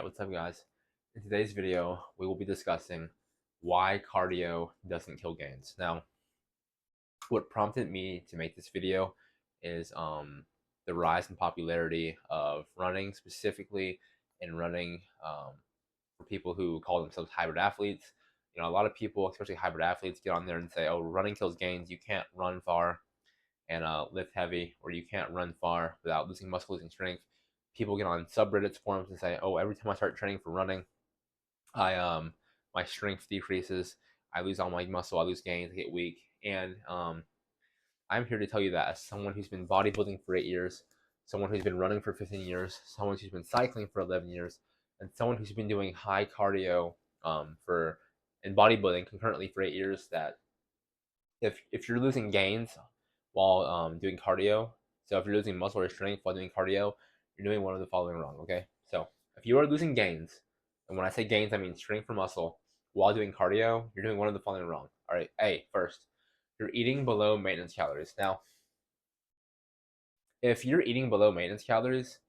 Alright, what's up guys? In today's video, we will be discussing why cardio doesn't kill gains. Now, what prompted me to make this video is the rise in popularity of running, specifically in running for people who call themselves hybrid athletes. A lot of people, especially hybrid athletes, get on there and say, oh, running kills gains. You can't run far and lift heavy, or you can't run far without losing muscle, losing strength. People get on subreddits forums and say, oh, every time I start training for running, I my strength decreases, I lose all my muscle, I lose gains, I get weak. And I'm here to tell you that as someone who's been bodybuilding for 8 years, someone who's been running for 15 years, someone who's been cycling for 11 years, and someone who's been doing high cardio for in bodybuilding concurrently for 8 years, that if you're losing gains while doing cardio, so if you're losing muscle or strength while doing cardio, you're doing one of the following wrong. Okay, so if you are losing gains, and when I say gains, I mean strength or muscle while doing cardio, you're doing one of the following wrong. All right, first, you're eating below maintenance calories. Now, if you're eating below maintenance calories,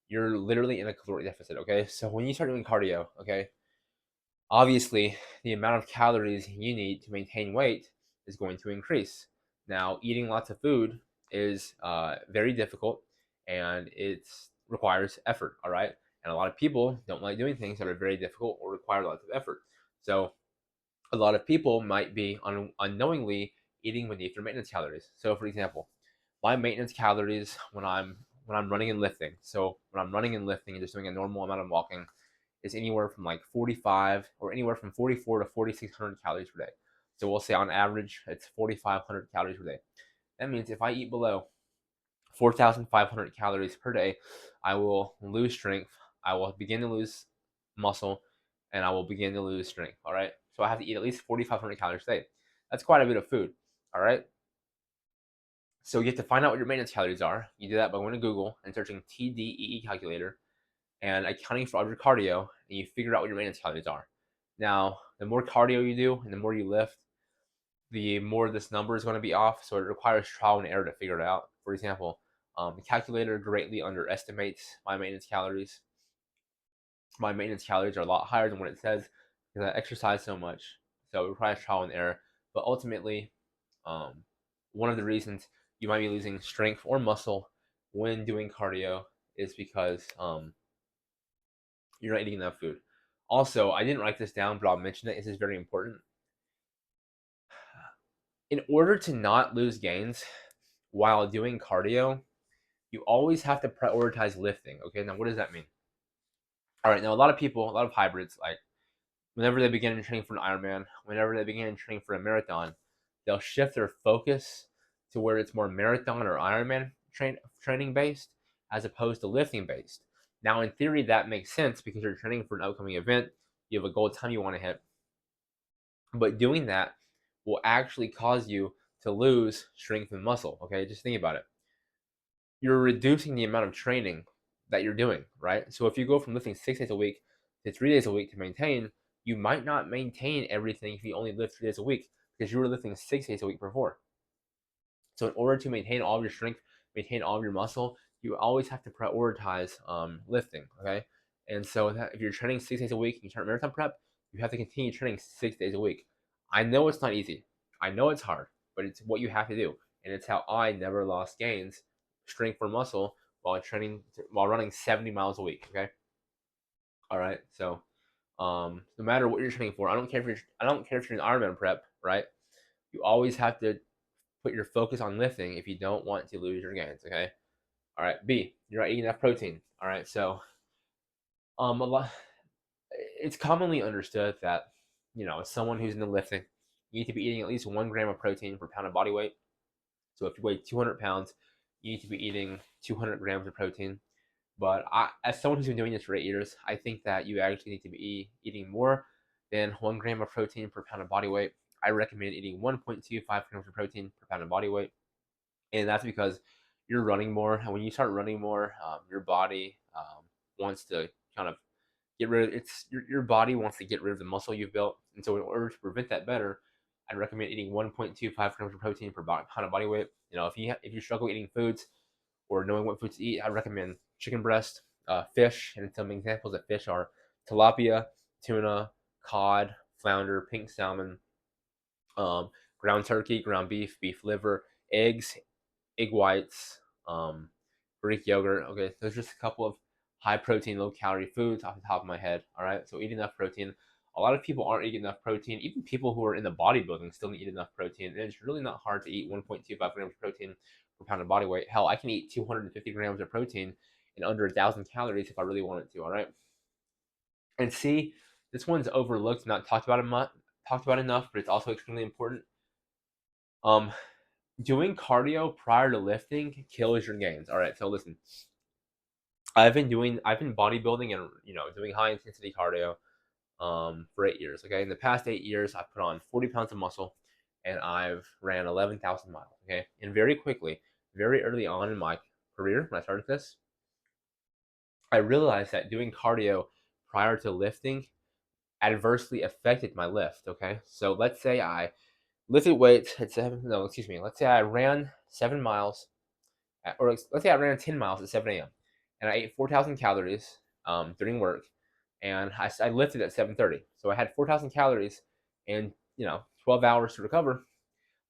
you're literally in a caloric deficit. Okay, so when you start doing cardio, okay, obviously the amount of calories you need to maintain weight is going to increase. Now, eating lots of food is very difficult, and it requires effort. All right, and a lot of people don't like doing things that are very difficult or require lots of effort. So a lot of people might be unknowingly eating beneath their maintenance calories. So, for example, my maintenance calories when I'm running and lifting. So when I'm running and lifting and just doing a normal amount of walking, is anywhere from like 45 or anywhere from 44 to 4,600 calories per day. So we'll say on average it's 4,500 calories per day. That means if I eat below 4,500 calories per day, I will lose strength. I will begin to lose muscle, and I will begin to lose strength. All right. So I have to eat at least 4,500 calories a day. That's quite a bit of food. All right. So you have to find out what your maintenance calories are. You do that by going to Google and searching TDEE calculator and accounting for all your cardio, and you figure out what your maintenance calories are. Now, the more cardio you do and the more you lift, the more this number is going to be off. So it requires trial and error to figure it out. For example, the calculator greatly underestimates my maintenance calories. My maintenance calories are a lot higher than what it says because I exercise so much. So it requires trial and error. But ultimately, um, one of the reasons you might be losing strength or muscle when doing cardio is because you're not eating enough food. Also, I didn't write this down, but I'll mention it. This is very important. In order to not lose gains while doing cardio, you always have to prioritize lifting. Okay, now what does that mean? All right, now a lot of people, a lot of hybrids, like whenever they begin training for an Ironman, whenever they begin training for a marathon, they'll shift their focus to where it's more marathon or Ironman training based as opposed to lifting based. Now, in theory, that makes sense because you're training for an upcoming event. You have a goal time you want to hit, but doing that will actually cause you to lose strength and muscle. Okay, just think about it. You're reducing the amount of training that you're doing, right? So if you go from lifting 6 days a week to 3 days a week to maintain, you might not maintain everything if you only lift 3 days a week because you were lifting 6 days a week before. So in order to maintain all of your strength, maintain all of your muscle, you always have to prioritize lifting. Okay, and so if you're training 6 days a week and you start marathon prep, you have to continue training 6 days a week. I know it's not easy. I know it's hard, but it's what you have to do, and it's how I never lost gains, strength or muscle while running 70 miles a week. Okay, all right. So no matter what you're training for, I don't care if you're an Ironman prep, right? You always have to put your focus on lifting if you don't want to lose your gains. Okay. All right. B, you're not eating enough protein. All right. So a lot. It's commonly understood that as someone who's into lifting, you need to be eating at least 1 gram of protein per pound of body weight. So if you weigh 200 pounds, you need to be eating 200 grams of protein. But as someone who's been doing this for 8 years, I think that you actually need to be eating more than 1 gram of protein per pound of body weight. I recommend eating 1.25 grams of protein per pound of body weight, and that's because you're running more. And when you start running more, your body wants to kind of get rid of your body wants to get rid of the muscle you've built. And so in order to prevent that better, I'd recommend eating 1.25 grams of protein per pound of body weight. If you struggle eating foods or knowing what foods to eat, I'd recommend chicken breast, fish, and some examples of fish are tilapia, tuna, cod, flounder, pink salmon, ground turkey, ground beef, beef liver, eggs, egg whites, Greek yogurt. Okay, those are just a couple of high protein, low calorie foods off the top of my head. All right, so eat enough protein. A lot of people aren't eating enough protein. Even people who are in the bodybuilding still need enough protein. And it's really not hard to eat 1.25 grams of protein per pound of body weight. Hell, I can eat 250 grams of protein in under 1,000 calories if I really wanted to. All right, and see, this one's overlooked, not talked about enough, but it's also extremely important. Um, Doing cardio prior to lifting kills your gains. All right, so listen, I've been bodybuilding and doing high intensity cardio for 8 years. Okay, in the past 8 years, I've put on 40 pounds of muscle, and I've ran 11,000 miles. Okay, and very quickly, very early on in my career when I started this, I realized that doing cardio prior to lifting adversely affected my lift. Okay, so let's say I lifted weights at seven. No, excuse me. Let's say I ran 7 miles, or let's say I ran 10 miles at 7 a.m. and I ate 4,000 calories during work, and I lifted at 7:30. So I had 4,000 calories and 12 hours to recover.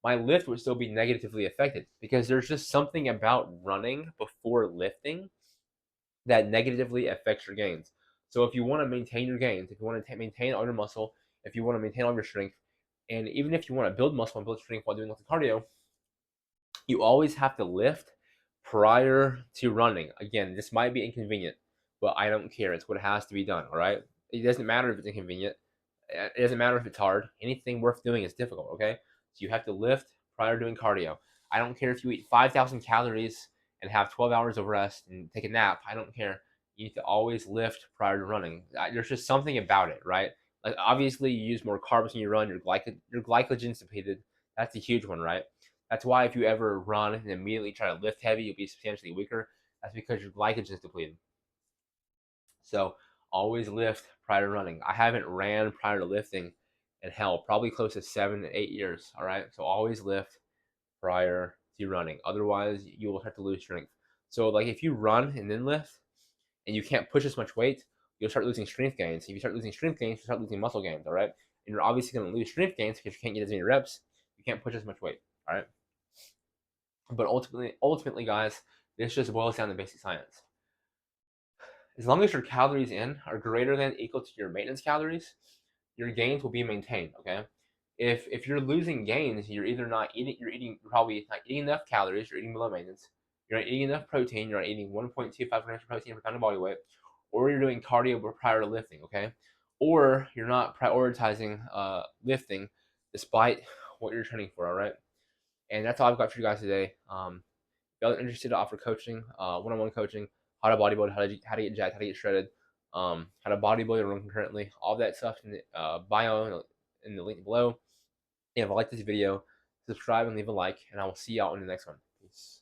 My lift would still be negatively affected because there's just something about running before lifting that negatively affects your gains. So if you want to maintain your gains, if you want to maintain all your muscle, if you want to maintain all your strength, and even if you want to build muscle and build strength while doing lots of cardio, you always have to lift prior to running. Again, this might be inconvenient, but I don't care. It's what has to be done. All right. It doesn't matter if it's inconvenient. It doesn't matter if it's hard. Anything worth doing is difficult. Okay. So you have to lift prior to doing cardio. I don't care if you eat 5,000 calories and have 12 hours of rest and take a nap. I don't care. You need to always lift prior to running. There's just something about it, right? Like obviously, you use more carbs when you run. Your glycogen's depleted. That's a huge one, right? That's why if you ever run and immediately try to lift heavy, you'll be substantially weaker. That's because your glycogen is depleted. So always lift prior to running. I haven't ran prior to lifting in hell, probably close to 7 to 8 years. All right. So always lift prior to running. Otherwise, you will start to lose strength. So like if you run and then lift and you can't push as much weight, you'll start losing strength gains. If you start losing strength gains, you start losing muscle gains. All right. And you're obviously going to lose strength gains because you can't get as many reps. You can't push as much weight. All right. But ultimately, guys, this just boils down to basic science. As long as your calories in are greater than equal to your maintenance calories, your gains will be maintained. Okay. If you're losing gains, you're probably not eating enough calories, you're eating below maintenance, you're not eating enough protein, you're not eating 1.25 grams of protein per pound of body weight, or you're doing cardio prior to lifting, okay? Or you're not prioritizing lifting despite what you're training for, all right? And that's all I've got for you guys today. If you're interested to offer coaching, one-on-one coaching, how to bodybuild, how to get jacked, how to get shredded, how to bodybuild and run concurrently, all that stuff in the bio in the link below. And if you like this video, subscribe and leave a like, and I will see y'all in the next one. Peace.